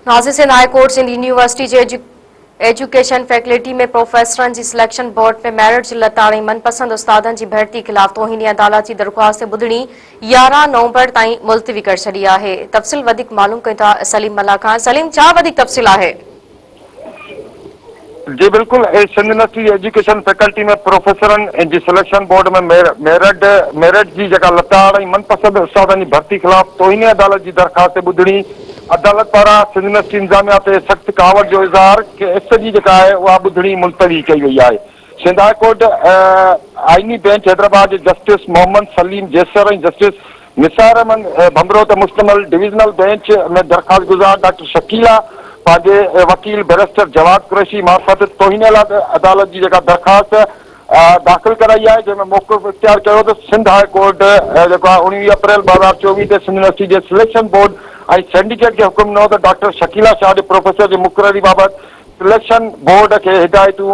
Nazir Sindh high court Sindh university जे education faculty में प्रोफेसरन जी सिलेक्शन बोर्ड में मेरिट जी लताड़ी मनपसंद उस्तादन जी भर्ती खिलाफ तौहीनी अदालत जी दरख्वास्त ॿुधणी 11 नवंबर ताईं मुलतवी करे छॾी आहे। तफ़सील वधीक मालूम कयूं था सलीम मल्ला खां। सलीम, छा वधीक तफ़सील आहे? जी बिल्कुल, सिंध यूनिवर्सिटी एजुकेशन फैकल्टी में प्रोफेसरन जी सिलेक्शन बोर्ड में मेरिट जी जेका लताड़ मनपसंद उस्तादन जी भर्ती खिलाफ तौहीनी अदालत जी दरख्वास्त ॿुधणी अदालत पारां सिंध यूनिवर्सिटी इंतजामिया ते सख़्त कावड़ जो इज़हार केस जी जेका आहे उहा ॿुधणी मुलतवी कई वई आहे। सिंध हाई कोर्ट आईनी बेंच हैदराबाद जे जस्टिस मोहम्मद सलीम जैसर ऐं जस्टिस निसार अहमद भंबरो ते मुश्तमिल डिवीज़नल बेंच में दरख़्वास्त गुज़ार डॉक्टर शकीला पंहिंजे वकील बैरिस्टर जवाद कुरैशी मार्फत तौहीनी अदालत जी जेका दरख़्वास्त दाख़िल कराई आहे, जंहिंमें मौक़िफ़ इख्तियार कयो त सिंध हाई कोर्ट जेको आहे 19 अप्रैल 2024 ते सिंध यूनिवर्सिटी जे सिलेक्शन बोर्ड ऐं सिंडिकेट खे हुकुम ॾिनो त डॉक्टर शकीला शाह जे प्रोफेसर जी मुक़ररी बाबति सिलेक्शन बोर्ड खे हिदायतूं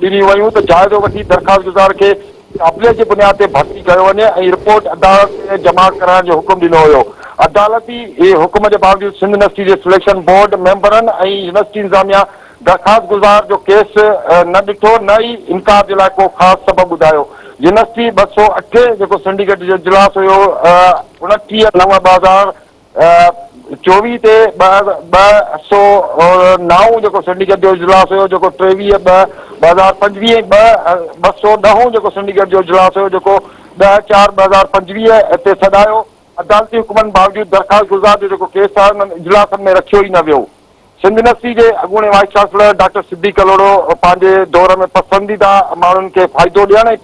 ॾिनियूं वयूं त जाइज़ो वठी दरख़्वास्त गुज़ार खे क़ाबिलियत जे बुनियाद ते भर्ती कयो वञे ऐं रिपोर्ट अदालत में जमा कराइण जो हुकुम ॾिनो हुयो। अदालती हुकुम जे बावजूदि सिंध यूनिवर्सिटी जे सिलेक्शन बोर्ड मेंबरनि ऐं यूनिवर्सिटी इंतजामिया दरख़्वास्त गुज़ार जो केस न ॾिठो, न ई इनकार जे लाइ को ख़ासि सबबु ॿुधायो। यूनिवर्सिटी 208 जेको सिंडिकेट जो इजलास हुयो 29/9/2024 ते 209 जेको सिंडिकेट जो इजलास हुयो, जेको 23/2/2025 210 जेको सिंडिकेट जो इजलास हुयो, जेको 10/4/2025 ते सॾायो। अदालती हुकुमनि बावजूदि दरख़्वास्त गुज़ार जो जेको केस आहे उन्हनि इजलासनि में रखियो ई न वियो। सिंध यूनिवर्सिटी जे अॻूणे वाइस चांसलर डॉक्टर सिद्दीक़ कलोड़ो पंहिंजे दौर में पसंदीदा माण्हुनि खे फ़ाइदो ॾियण ऐं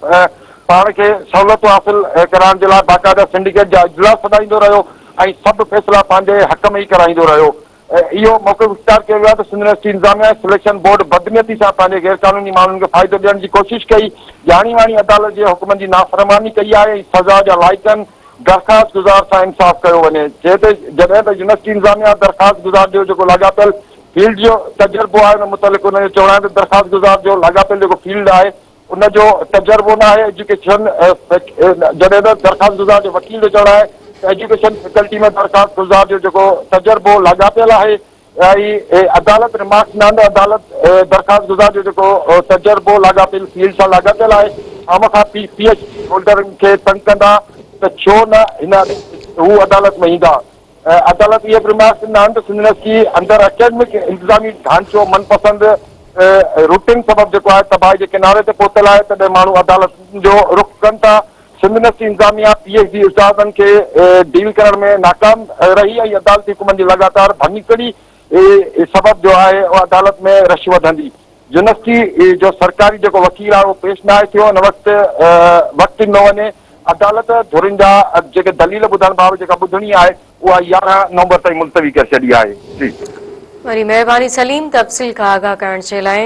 पाण खे सहूलियतूं हासिल कराइण जे लाइ बाक़ाइदा सिंडिकेट जा इजलास सॾाईंदो रहियो ऐं सभु फ़ैसिला पंहिंजे हक़ में ई कराईंदो रहियो। इहो मौक़िफ़ इख्तियार कयो वियो आहे त सिंध यूनिवर्सिटी इंतजामिया सिलेक्शन बोर्ड बदनियती सां पंहिंजे गैर क़ानूनी माण्हुनि खे फ़ाइदो ॾियण जी कोशिशि कई, ॼाणी वाणी अदालत जे हुकुमनि जी नाफ़रमानी कई आहे ऐं सज़ा जा लाइक़नि दरख़्वास्त गुज़ार सां इंसाफ़ कयो वञे। जॾहिं त यूनिवर्सिटी इंतजामिया दरख़्वास्त गुज़ार जो जेको लाॻापियल फील्ड जो तजुर्बो आहे उन मुतालिक़ उनजो चवणु आहे त दरख़्वास्त गुज़ार जो लाॻापियल जेको फील्ड आहे उनजो तजुर्बो न आहे एजुकेशन, जॾहिं त दरख़्वास्त गुज़ार जो वकील जो चवणु आहे त एजुकेशन फैकल्टी में दरख़्वास्त गुज़ार जो जेको तजुर्बो लाॻापियल आहे ऐं अदालत रिमार्क्स न अदालत दरख़्वास्त गुज़ार जो जेको तजुर्बो लाॻापियल फील्ड सां लाॻापियल आहे। खां PhD होल्डरनि खे तंग कंदा त छो न हिन हू अदालत में ईंदा। अदालत इहे बि रिमार्क्स ॾिना आहिनि त सिंध यूनिवर्सिटी अंदरि एकेडमिक इंतिज़ामी ढांचो मनपसंद रूटीन सबबु जेको आहे तबाही जे किनारे ते पहुतल आहे, तॾहिं माण्हू अदालत जो रुख़ कनि था। सिंध यूनिवर्सिटी इंतजामिया PhD उस्तादनि खे डील करण में नाकाम रही ऐं अदालती हुकुमनि जी लगातार भञकड़ी सबबु जो आहे उहा अदालत में रश वधंदी। यूनिवर्सिटी जो सरकारी जेको वकील आहे उहो पेश न आहे थियो, हुन वक़्तु न वञे। अदालत धुरिन जा जेके दलील ॿुधण बाबति जेका ॿुधणी आहे उहा 11 नवंबर ताईं मुलतवी करे छॾी आहे। जी वरी महिरबानी सलीम तफ़सील खां आगाह करण जे लाइ।